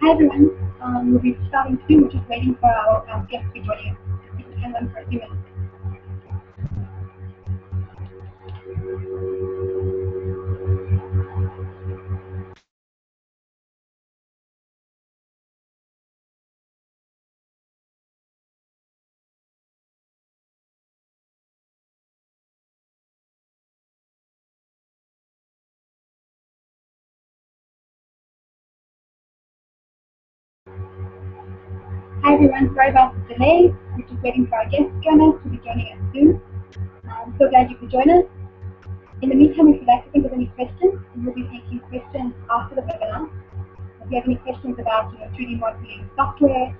Hi everyone, we'll be starting soon. We're just waiting for our guest to be joining us. You can hang on for a few minutes. Hi everyone, sorry about the delay. We're just waiting for our guest to join us. He'll be joining us soon. I'm so glad you could join us. In the meantime, if you'd like to think of any questions, we'll be taking questions after the webinar. If you have any questions about 3D modeling software,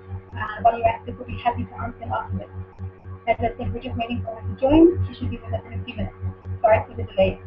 Roskes will be happy to answer them afterwards. As I said, we're just waiting for her to join. She should be with us in a few minutes. Sorry for the delay.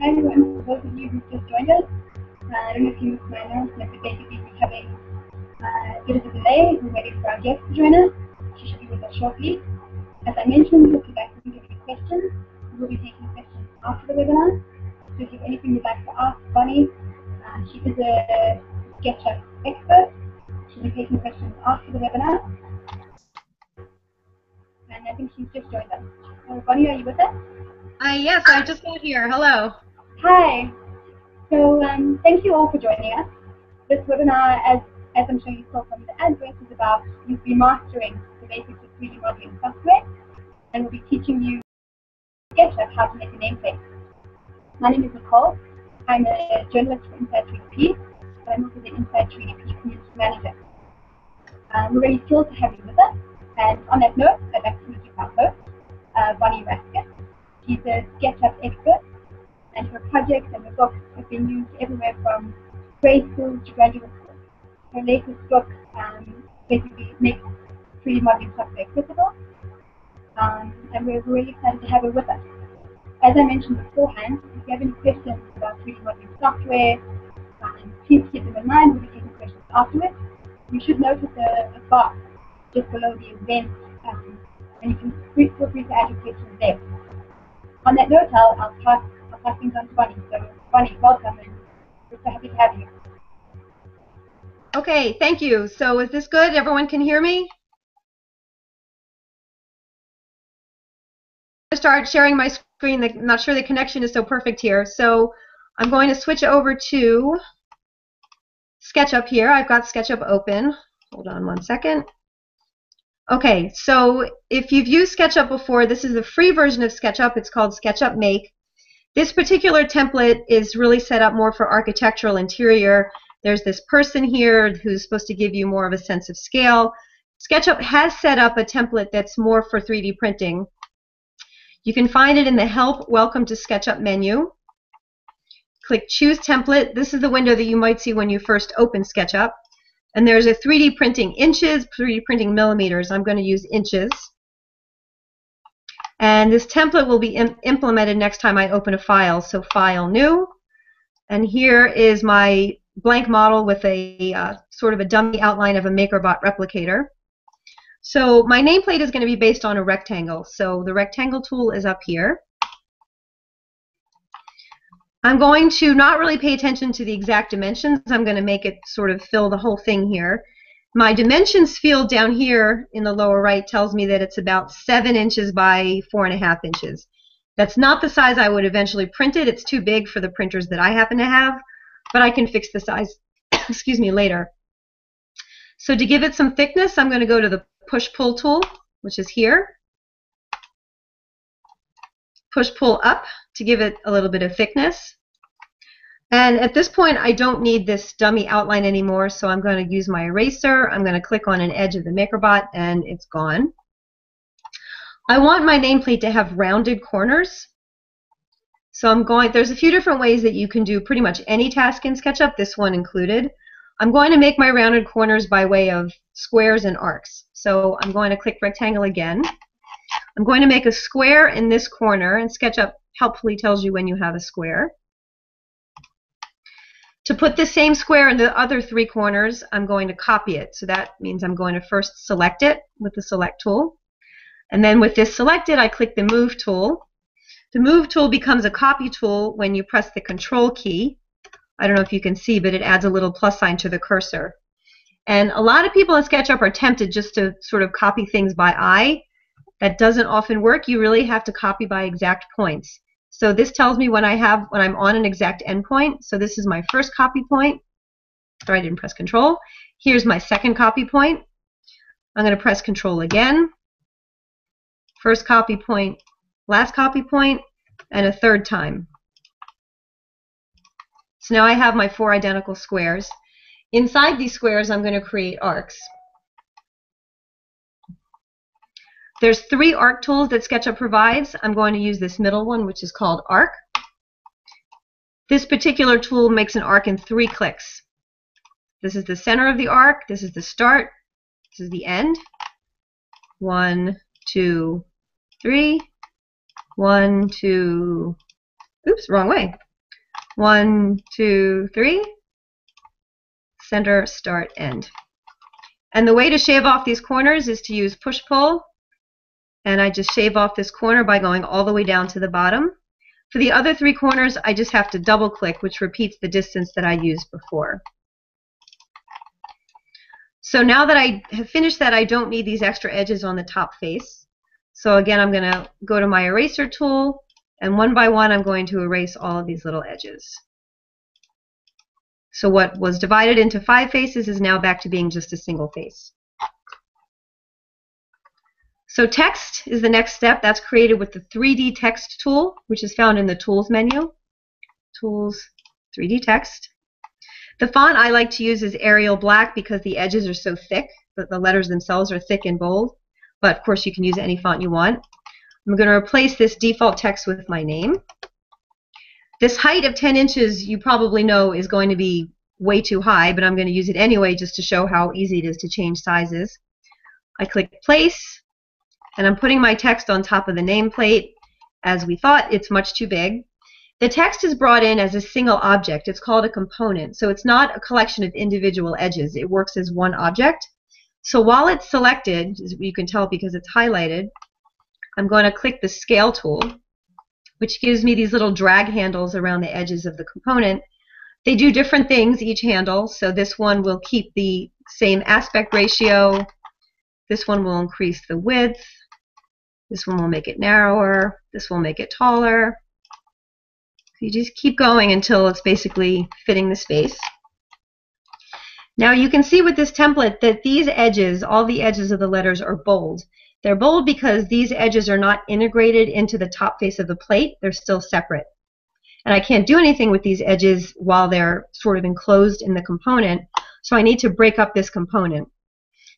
Hi everyone, for those of you who've just joined us, I don't know if you missed my announcement, but basically we have a bit of a delay. We're waiting for our guest to join us. She should be with us shortly. As I mentioned, if you'd like to think of any questions, we'll be taking questions after the webinar. So if you have anything you'd like to ask Bonnie, she is a SketchUp expert. She'll be taking questions after the webinar. And I think she's just joined us. Bonnie, are you with us? Yes, I just got here. Hello. Hi. So thank you all for joining us. This webinar, as I'm sure you saw from the address, is about you'll be mastering the basics of 3D modeling software, and we'll be teaching you SketchUp how to make a nameplate. My name is Nicole. I'm a journalist for Inside3DP, but I'm also the Inside3DP community manager. We're really thrilled to have you with us. And on that note, I'd like to introduce our host, Bonnie Roskes. She's a SketchUp expert, and her projects and her books have been used everywhere from grade school to graduate school. Her latest book basically makes 3D modeling software accessible, and we're really excited to have her with us. As I mentioned beforehand, if you have any questions about 3D modeling software, please keep them in mind. We'll be taking questions afterwards. You should notice a box just below the event, and you can feel free to add your questions there. On that note, I'll pass things on to Bonnie. So, Bonnie, welcome, and we're so happy to have you. Okay, thank you. So is this good? Everyone can hear me? I'm going to start sharing my screen. I'm not sure the connection is so perfect here. So I'm going to switch over to SketchUp here. I've got SketchUp open. Hold on one second. Okay, so if you've used SketchUp before, this is a free version of SketchUp. It's called SketchUp Make. This particular template is really set up more for architectural interior. There's this person here who's supposed to give you more of a sense of scale. SketchUp has set up a template that's more for 3D printing. You can find it in the Help Welcome to SketchUp menu. Click Choose Template. This is the window that you might see when you first open SketchUp. And there's a 3D printing inches, 3D printing millimeters. I'm going to use inches. And this template will be implemented next time I open a file. So File, New. And here is my blank model with a sort of a dummy outline of a MakerBot replicator. So my nameplate is going to be based on a rectangle. So the rectangle tool is up here. I'm going to not really pay attention to the exact dimensions. I'm going to make it sort of fill the whole thing here. My dimensions field down here in the lower right tells me that it's about 7 inches by 4.5 inches. That's not the size I would eventually print it. It's too big for the printers that I happen to have, but I can fix the size excuse me, later. So to give it some thickness, I'm going to go to the push-pull tool, which is here. Push-pull up to give it a little bit of thickness. And at this point, I don't need this dummy outline anymore, so I'm going to use my eraser. I'm going to click on an edge of the MakerBot, and it's gone. I want my nameplate to have rounded corners. So there's a few different ways that you can do pretty much any task in SketchUp, this one included. I'm going to make my rounded corners by way of squares and arcs. So I'm going to click rectangle again. I'm going to make a square in this corner, and SketchUp helpfully tells you when you have a square. To put the same square in the other 3 corners, I'm going to copy it. So that means I'm going to first select it with the select tool. And then with this selected, I click the move tool. The move tool becomes a copy tool when you press the control key. I don't know if you can see, but it adds a little plus sign to the cursor. And a lot of people in SketchUp are tempted just to sort of copy things by eye. That doesn't often work. You really have to copy by exact points. So this tells me when I'm on an exact endpoint. So this is my first copy point. Sorry, I didn't press control. Here's my second copy point. I'm going to press control again. First copy point, last copy point, and a third time. So now I have my 4 identical squares. Inside these squares, I'm going to create arcs. There's 3 arc tools that SketchUp provides. I'm going to use this middle one, which is called arc. This particular tool makes an arc in 3 clicks. This is the center of the arc. This is the start. This is the end. 1, 2, 3. 1, 2. Oops, wrong way. 1, 2, 3. Center, start, end. And the way to shave off these corners is to use push-pull. And I just shave off this corner by going all the way down to the bottom. For the other 3 corners, I just have to double-click, which repeats the distance that I used before. So now that I have finished that, I don't need these extra edges on the top face. So again, I'm going to go to my eraser tool, and one by one, I'm going to erase all of these little edges. So what was divided into 5 faces is now back to being just a single face. So text is the next step. That's created with the 3D text tool, which is found in the Tools menu. Tools, 3D text. The font I like to use is Arial Black because the edges are so thick, that the letters themselves are thick and bold. But of course, you can use any font you want. I'm going to replace this default text with my name. This height of 10 inches, you probably know, is going to be way too high, but I'm going to use it anyway just to show how easy it is to change sizes. I click Place, and I'm putting my text on top of the nameplate. As we thought, it's much too big. The text is brought in as a single object. It's called a component, so it's not a collection of individual edges. It works as one object. So while it's selected, as you can tell because it's highlighted, I'm going to click the Scale tool, which gives me these little drag handles around the edges of the component. They do different things, each handle. So this one will keep the same aspect ratio. This one will increase the width. This one will make it narrower. This will make it taller. So you just keep going until it's basically fitting the space. Now you can see with this template that these edges, all the edges of the letters, are bold. They're bold because these edges are not integrated into the top face of the plate. They're still separate. And I can't do anything with these edges while they're sort of enclosed in the component, so I need to break up this component.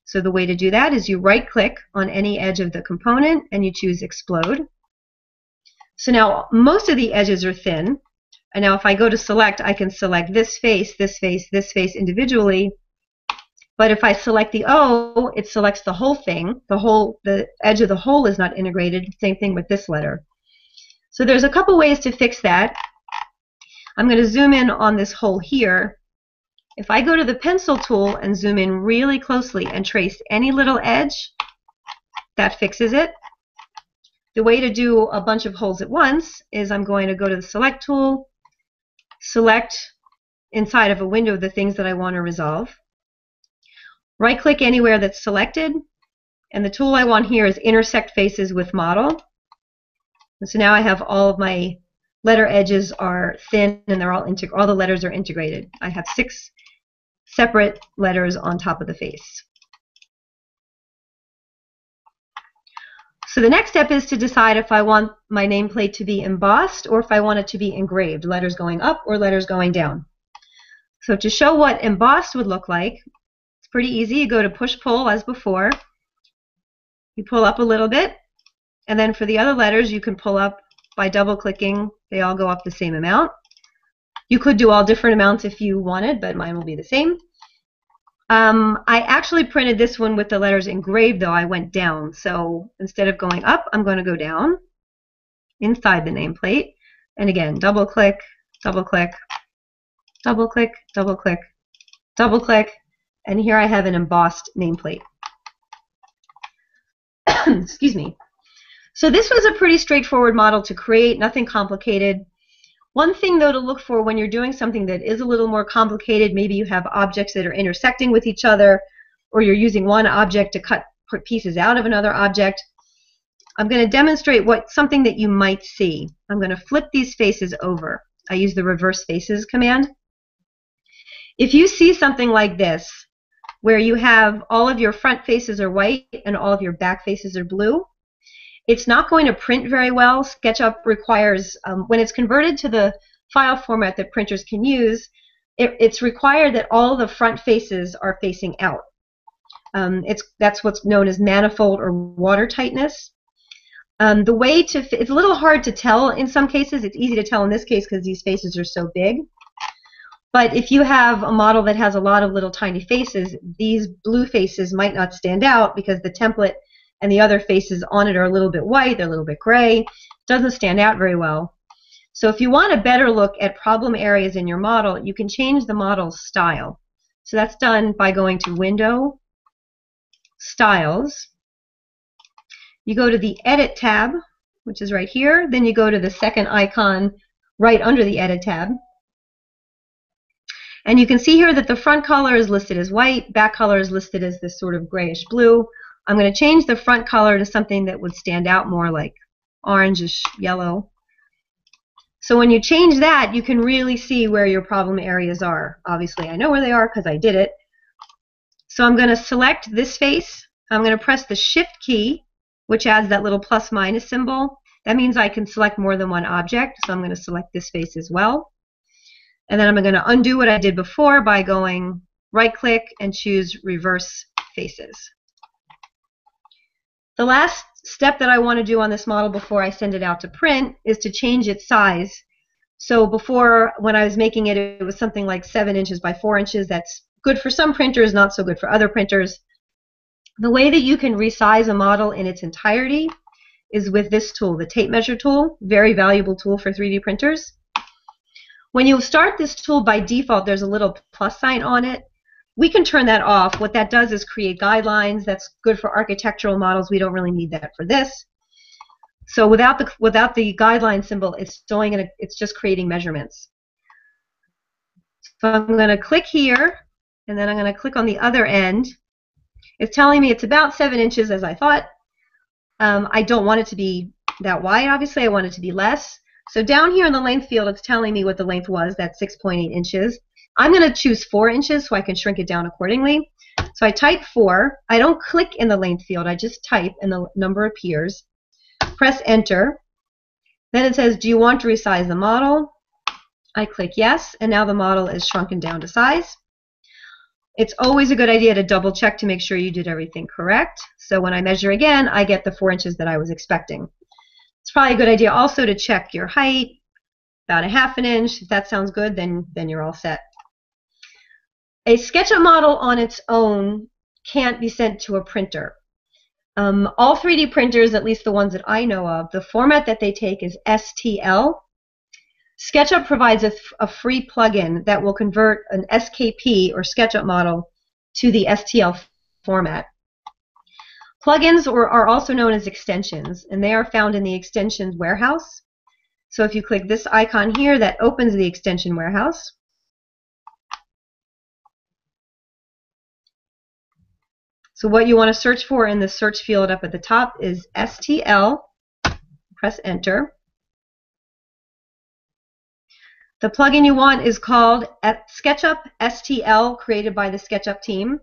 So the way to do that is you right-click on any edge of the component and you choose Explode. So now most of the edges are thin, and now if I go to select, I can select this face, this face, this face individually. But if I select the O, it selects the whole thing. The edge of the hole is not integrated. Same thing with this letter. So there's a couple ways to fix that. I'm going to zoom in on this hole here. If I go to the pencil tool and zoom in really closely and trace any little edge, that fixes it. The way to do a bunch of holes at once is I'm going to go to the Select tool, select inside of a window the things that I want to resolve. Right-click anywhere that's selected, and the tool I want here is Intersect Faces with Model. And so now I have all of my letter edges are thin and they're all the letters are integrated. I have 6 separate letters on top of the face. So the next step is to decide if I want my nameplate to be embossed or if I want it to be engraved, letters going up or letters going down. So to show what embossed would look like, it's pretty easy. You go to push-pull as before. You pull up a little bit, and then for the other letters you can pull up by double-clicking. They all go up the same amount. You could do all different amounts if you wanted, but mine will be the same. I actually printed this one with the letters engraved, though I went down. So instead of going up, I'm going to go down inside the nameplate. And again, double click, double click, double click, double click, double click, and here I have an embossed nameplate. Excuse me. So this was a pretty straightforward model to create, nothing complicated. One thing, though, to look for when you're doing something that is a little more complicated, maybe you have objects that are intersecting with each other, or you're using one object to cut pieces out of another object. I'm going to demonstrate something that you might see. I'm going to flip these faces over. I use the reverse faces command. If you see something like this, where you have all of your front faces are white and all of your back faces are blue, it's not going to print very well. SketchUp requires, when it's converted to the file format that printers can use, it's required that all the front faces are facing out. That's what's known as manifold or water tightness. It's a little hard to tell in some cases. It's easy to tell in this case because these faces are so big. But if you have a model that has a lot of little tiny faces, these blue faces might not stand out because the template and the other faces on it are a little bit white, they're a little bit gray. Doesn't stand out very well. So if you want a better look at problem areas in your model, you can change the model's style. So that's done by going to Window, Styles. You go to the Edit tab, which is right here. Then you go to the second icon right under the Edit tab. And you can see here that the front color is listed as white, back color is listed as this sort of grayish blue. I'm going to change the front color to something that would stand out more, like orangish yellow. So when you change that, you can really see where your problem areas are. Obviously, I know where they are because I did it. So I'm going to select this face. I'm going to press the Shift key, which adds that little plus minus symbol. That means I can select more than one object. So I'm going to select this face as well. And then I'm going to undo what I did before by going right-click and choose Reverse Faces. The last step that I want to do on this model before I send it out to print is to change its size. So before, when I was making it, it was something like 7 inches by 4 inches. That's good for some printers, not so good for other printers. The way that you can resize a model in its entirety is with this tool, the tape measure tool. Very valuable tool for 3D printers. When you start this tool, by default, there's a little plus sign on it. We can turn that off. What that does is create guidelines. That's good for architectural models. We don't really need that for this. So without the guideline symbol, it's just creating measurements. So I'm going to click here, and then I'm going to click on the other end. It's telling me it's about 7 inches, as I thought. I don't want it to be that wide, obviously. I want it to be less. So down here in the length field, it's telling me what the length was. That's 6.8 inches. I'm going to choose 4 inches so I can shrink it down accordingly. So I type 4. I don't click in the length field. I just type and the number appears. Press Enter. Then it says, do you want to resize the model? I click yes, and now the model is shrunken down to size. It's always a good idea to double check to make sure you did everything correct. So when I measure again, I get the 4 inches that I was expecting. It's probably a good idea also to check your height, about 1/2 inch. If that sounds good, then you're all set. A SketchUp model on its own can't be sent to a printer. All 3D printers, at least the ones that I know of, the format that they take is STL. SketchUp provides a free plugin that will convert an SKP or SketchUp model to the STL format. Plugins are also known as extensions, and they are found in the extensions warehouse. So if you click this icon here, that opens the extension warehouse. So what you want to search for in the search field up at the top is STL. Press Enter. The plugin you want is called SketchUp STL, created by the SketchUp team.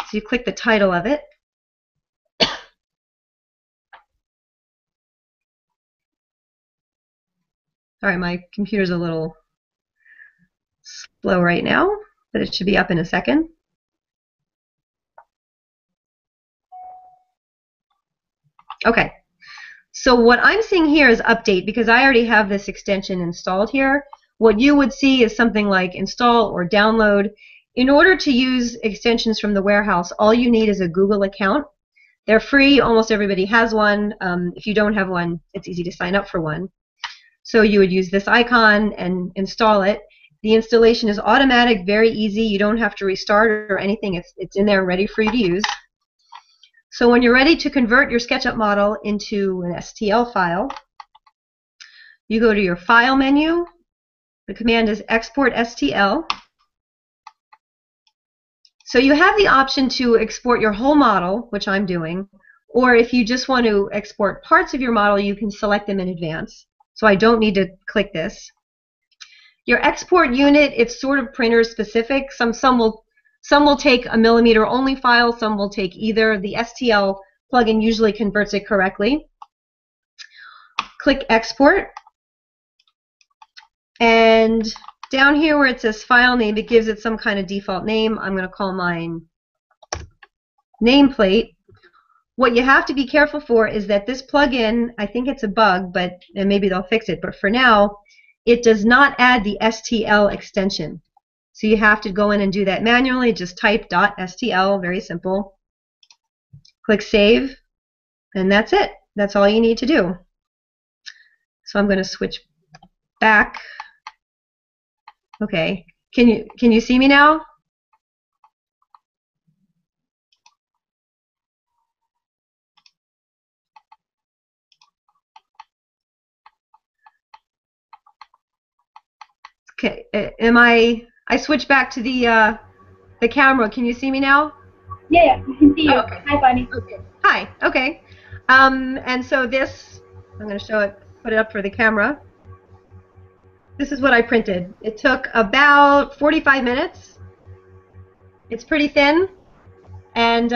So you click the title of it. Sorry, my computer's a little slow right now, but it should be up in a second. Okay, so what I'm seeing here is update, because I already have this extension installed here. What you would see is something like install or download. In order to use extensions from the warehouse, all you need is a Google account. They're free. Almost everybody has one. If you don't have one, it's easy to sign up for one. So you would use this icon and install it. The installation is automatic, very easy. You don't have to restart or anything. It's in there ready for you to use. So when you're ready to convert your SketchUp model into an STL file, you go to your File menu. The command is Export STL. So you have the option to export your whole model, which I'm doing, or if you just want to export parts of your model, you can select them in advance. So I don't need to click this. Your export unit, it's sort of printer specific. Some will take a millimeter only file, some will take either. The STL plugin usually converts it correctly. Click export, and down here where it says file name, it gives it some kind of default name. I'm going to call mine nameplate. What you have to be careful for is that this plugin, I think it's a bug, and maybe they'll fix it, but for now, it does not add the STL extension. So you have to go in and do that manually. Just type .stl, very simple. Click save, and that's it. That's all you need to do. So I'm going to switch back. Okay, can you see me now? Okay, I switched back to the camera. Can you see me now? Yeah, we can see you. Oh, okay. Hi, Bonnie. Okay. Hi. Okay. And so this, I'm going to show it, put it up for the camera. This is what I printed. It took about 45 minutes. It's pretty thin, and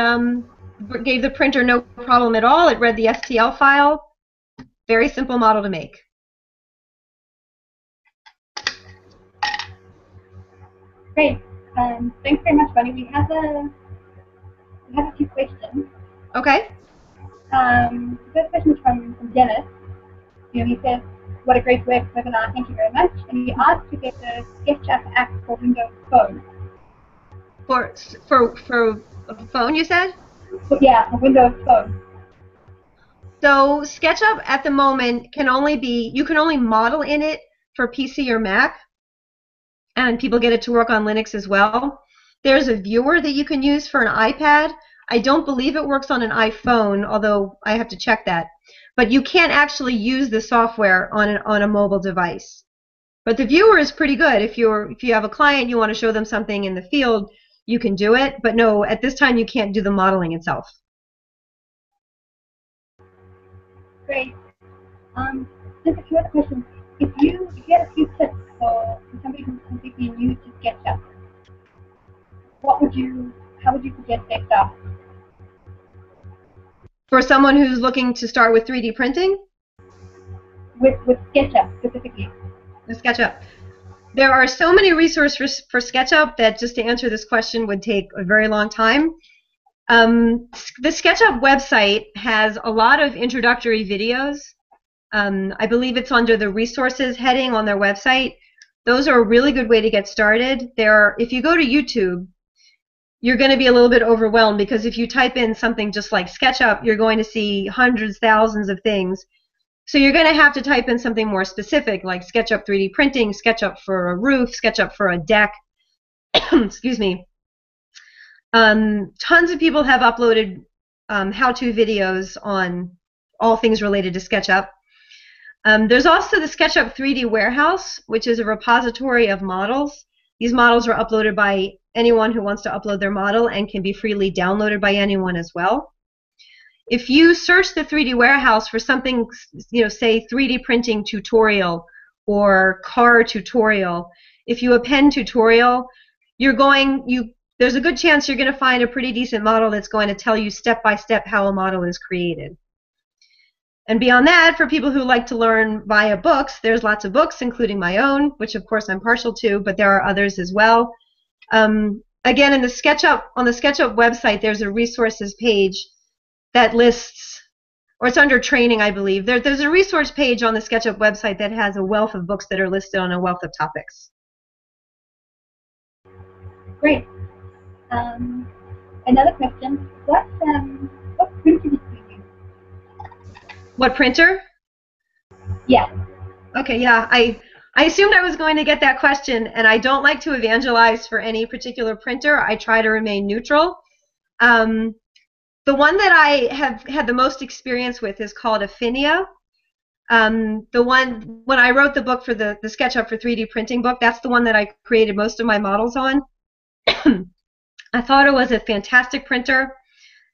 gave the printer no problem at all. It read the STL file. Very simple model to make. Great. Thanks very much, Bonnie. We have a few questions. Okay. The first question is from Dennis. He says, "What a great webinar! Thank you very much." And he asked to get the SketchUp app for Windows Phone. For a phone, you said? Yeah, for Windows Phone. So SketchUp at the moment you can only model in it for PC or Mac, and people get it to work on Linux as well. There's a viewer that you can use for an iPad. I don't believe it works on an iPhone, although I have to check that. But you can't actually use the software on a mobile device. But the viewer is pretty good. If you have a client, you want to show them something in the field, you can do it. But no, at this time you can't do the modeling itself. Great. Just a few other questions. If you had a few tips for somebody who's completely new to SketchUp, how would you suggest they start? For someone who's looking to start with 3D printing? With SketchUp specifically. With SketchUp. There are so many resources for SketchUp that just to answer this question would take a very long time. The SketchUp website has a lot of introductory videos. I believe it's under the resources heading on their website. Those are a really good way to get started. If you go to YouTube, you're going to be a little bit overwhelmed, because if you type in something just like SketchUp, you're going to see hundreds, thousands of things. So you're going to have to type in something more specific, like SketchUp 3D printing, SketchUp for a roof, SketchUp for a deck. Excuse me. Tons of people have uploaded how-to videos on all things related to SketchUp. There's also the SketchUp 3D Warehouse, which is a repository of models. These models are uploaded by anyone who wants to upload their model and can be freely downloaded by anyone as well. If you search the 3D Warehouse for something, say 3D printing tutorial or car tutorial. If you append tutorial, there's a good chance you're going to find a pretty decent model that's going to tell you step by step how a model is created. And beyond that, for people who like to learn via books, there's lots of books, including my own, which of course I'm partial to, but there are others as well. Again, on the SketchUp website, there's a resources page that lists, or it's under training, I believe. There's a resource page on the SketchUp website that has a wealth of books that are listed on a wealth of topics. Great. Another question. What printer did you use? What printer? Yeah. Okay, yeah. I assumed I was going to get that question, and I don't like to evangelize for any particular printer. I try to remain neutral. The one that I have had the most experience with is called Affinia. The one, when I wrote the book for the SketchUp for 3D printing book, that's the one that I created most of my models on. I thought it was a fantastic printer,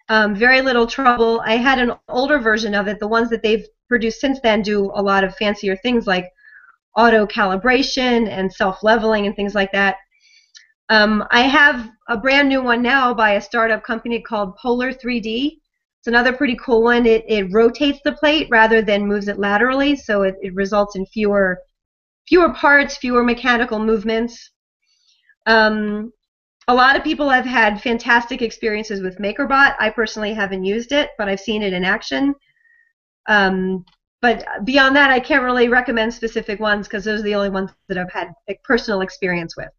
very little trouble. I had an older version of it. The ones that they've produced since then do a lot of fancier things like auto calibration and self-leveling and things like that. I have a brand new one now by a startup company called Polar 3D. It's another pretty cool one. It rotates the plate rather than moves it laterally, so it results in fewer parts, fewer mechanical movements. A lot of people have had fantastic experiences with MakerBot. I personally haven't used it, but I've seen it in action. But beyond that, I can't really recommend specific ones because those are the only ones that I've had personal experience with.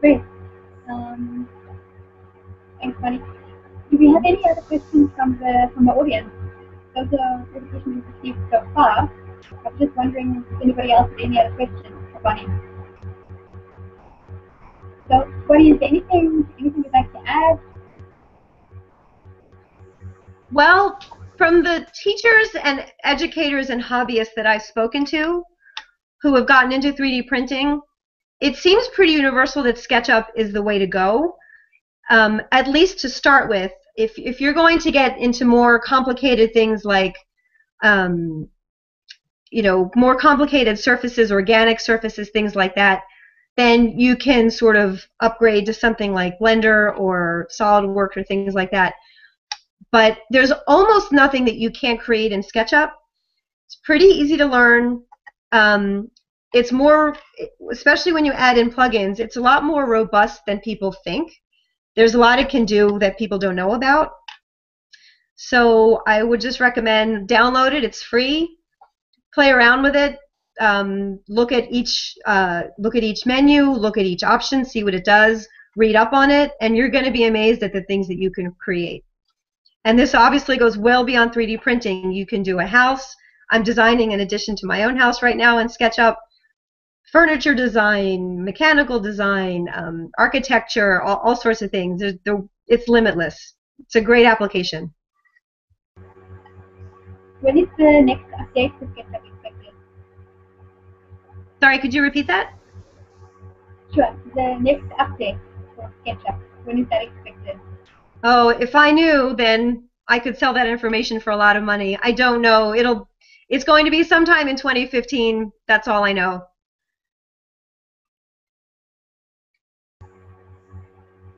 Great. Thanks, Bonnie. Do we have any other questions from the audience? Those are the questions we've received so far. I was just wondering if anybody else had any other questions for Bonnie. So, Bonnie, is there anything you'd like to add? Well, from the teachers and educators and hobbyists that I've spoken to who have gotten into 3D printing, it seems pretty universal that SketchUp is the way to go, at least to start with. If you're going to get into more complicated things like, more complicated surfaces, organic surfaces, things like that, then you can sort of upgrade to something like Blender or SolidWorks or things like that. But there's almost nothing that you can't create in SketchUp. It's pretty easy to learn. It's more, especially when you add in plugins, it's a lot more robust than people think. There's a lot it can do that people don't know about. So I would just recommend download it. It's free. Play around with it. Look at each menu. Look at each option. See what it does. Read up on it, and you're going to be amazed at the things that you can create. And this obviously goes well beyond 3D printing. You can do a house. I'm designing an addition to my own house right now in SketchUp. Furniture design, mechanical design, architecture, all sorts of things. It's limitless. It's a great application. When is the next update for SketchUp expected? Sorry, could you repeat that? Sure. The next update for SketchUp, when is that expected? Oh, if I knew, then I could sell that information for a lot of money. I don't know. It's going to be sometime in 2015. That's all I know.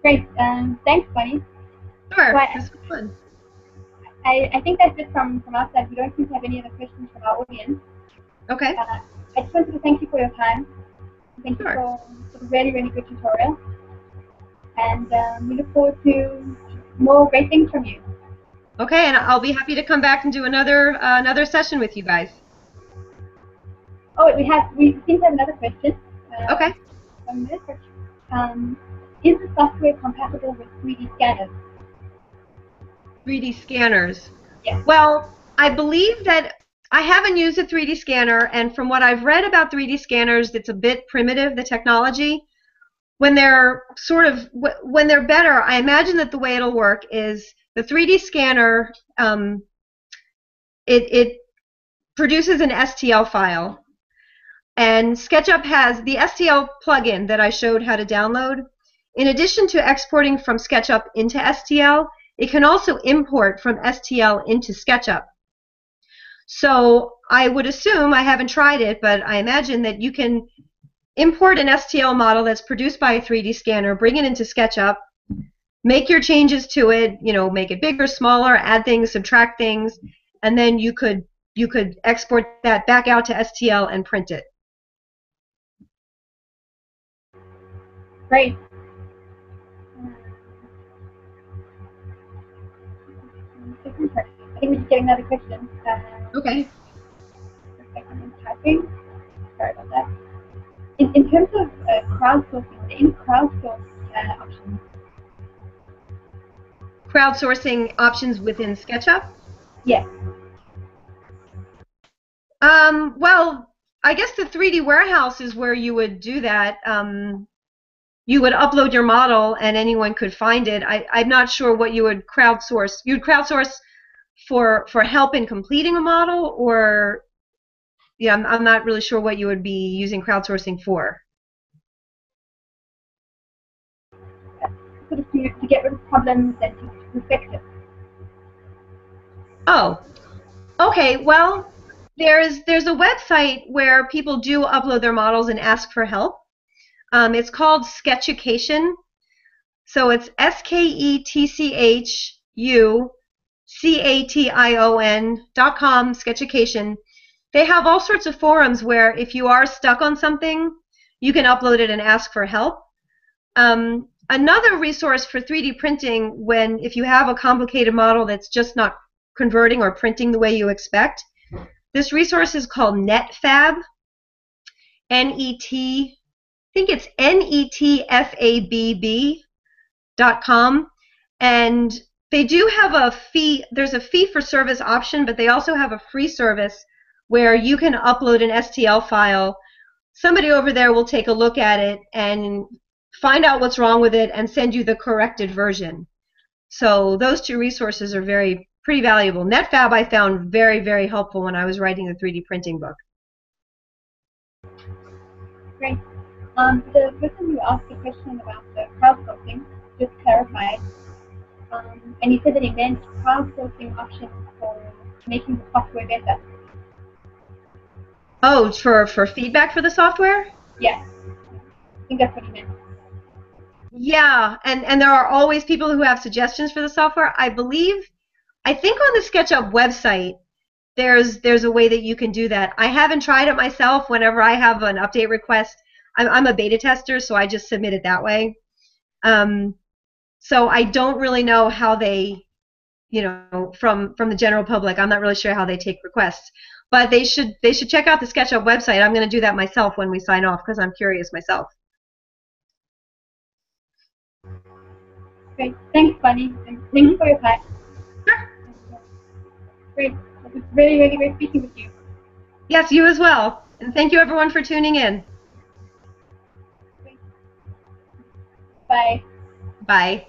Great. Thanks, Bonnie. Sure. Well, this was fun. I think that's it from our side. We don't seem to have any other questions from our audience. Okay. I just wanted to thank you for your time. Thank you Sure. for the really, really good tutorial. And we look forward to more great things from you. Okay, and I'll be happy to come back and do another session with you guys. Oh, we seem to have another question. Okay. 1 minute. Is the software compatible with 3D scanners? 3D scanners. Yeah. Well, I believe that I haven't used a 3D scanner, and from what I've read about 3D scanners, it's a bit primitive, the technology. When they're better, I imagine that the way it'll work is the 3D scanner, it produces an STL file. And SketchUp has the STL plugin that I showed how to download. In addition to exporting from SketchUp into STL, it can also import from STL into SketchUp. So I would assume, I haven't tried it, but I imagine that you can import an STL model that's produced by a 3D scanner, bring it into SketchUp, make your changes to it, make it bigger, smaller, add things, subtract things, and then you could export that back out to STL and print it. Great. I think we're just getting another question. Okay. I'm typing. Sorry about that. In terms of crowdsourcing, are there any crowdsource options? Crowdsourcing options within SketchUp? Yes. Well, I guess the 3D warehouse is where you would do that. You would upload your model and anyone could find it. I'm not sure what you would crowdsource. You'd crowdsource for help in completing a model, or yeah, I'm not really sure what you would be using crowdsourcing for. Sort of to get rid of problems and to fix it. Oh, okay. Well, there's a website where people do upload their models and ask for help. It's called SketchUcation. So it's SketchuCation.com, SketchUcation. They have all sorts of forums where if you are stuck on something, you can upload it and ask for help. Another resource for 3D printing, if you have a complicated model that's just not converting or printing the way you expect, this resource is called NetFab, N-E-T, I think it's netfabb.com, and they do have a fee. There's a fee for service option, but they also have a free service where you can upload an STL file. Somebody over there will take a look at it and find out what's wrong with it and send you the corrected version. So those two resources are pretty valuable. NetFab I found very, very helpful when I was writing the 3D printing book. Great. The person who asked the question about the crowdsourcing just clarified, and he said that he meant crowdsourcing options for making the software better. Oh, for feedback for the software? Yeah, I think that's what he meant. Yeah, and there are always people who have suggestions for the software. I think on the SketchUp website, there's a way that you can do that. I haven't tried it myself. Whenever I have an update request, I'm a beta tester, so I just submit it that way. So I don't really know how they, from the general public, I'm not really sure how they take requests. But they should check out the SketchUp website. I'm going to do that myself when we sign off because I'm curious myself. Great. Thanks, Bunny. And thank you for your time. Sure. Great. It was really, really great speaking with you. Yes, you as well. And thank you, everyone, for tuning in. Great. Bye. Bye.